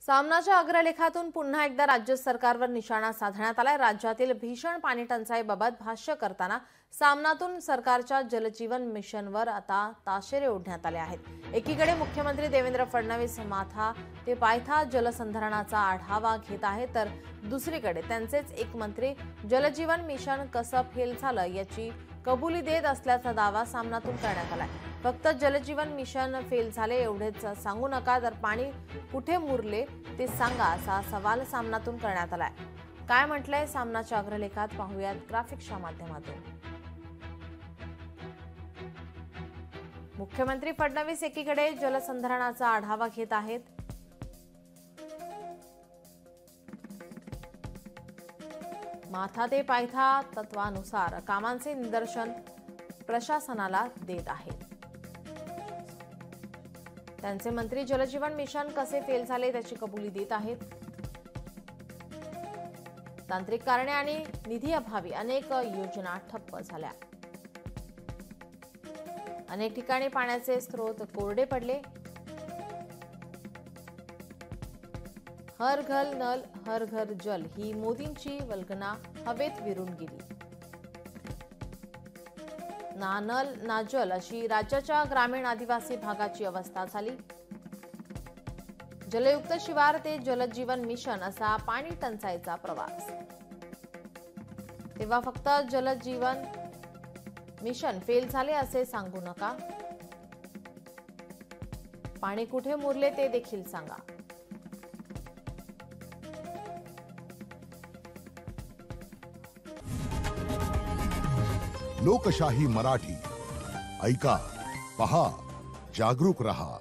सामनाच्या अग्रलेखातून पुन्हा एकदा राज्य सरकारवर निशाणा साधण्यात आलाय। राज्यातील भीषण पाणी टंचाईबाबत भाष्य करताना सामनातून सरकारच्या जलजीवन मिशनवर आता ताशेरे ओढण्यात आले आहेत। एकीकडे मुख्यमंत्री देवेंद्र फडणवीस माथा ते पायथा जलसंधारणाचा आढावा घेत आहेत, तर दुसरीकडे त्यांचेच एक मंत्री जलजीवन मिशन कसं फेल झालं याची कबुली देत असल्याचा दावा सामनातून करण्यात आलाय। फक्त जलजीवन मिशन फेल झाले एवढेच सांगू नका, तर पाणी कुठे मुरले ते सांगा असा सवाल सामनातून करण्यात आलाय। काय म्हटलंय सामनाच्या अग्रलेखात पाहूयात ग्राफिक्सच्या माध्यमातून। मुख्यमंत्री फडणवीस एकीकडे जलसंधारणाचा आढावा घेत आहेत, माथा ते पायथा तत्वानुसार कामांचे निदर्शन प्रशासनाला देत आहेत। त्यांचे मंत्री जलजीवन मिशन कसे फेल झाले त्याची कबुली देत आहेत। तांत्रिक कारणे आणि निधी अभावी अनेक योजना ठप्प झाल्या। अनेक ठिकाणी पाण्याचे स्रोत कोरडे पडले। हर घर नल हर घर जल ही मोदींची वल्गना हवेत विरून गेली। ना नल ना जल अशी राज्याच्या ग्रामीण आदिवासी भागाची अवस्था झाली। जलयुक्त शिवार ते जलजीवन मिशन असा पाणी टंचाईचा प्रवास। तेव्हा फक्त जलजीवन मिशन फेल झाले असे सांगू नका, पाणी कुठे मुरले ते देखील सांगा। लोकशाही मराठी ऐका, पहा, जागरूक रहा।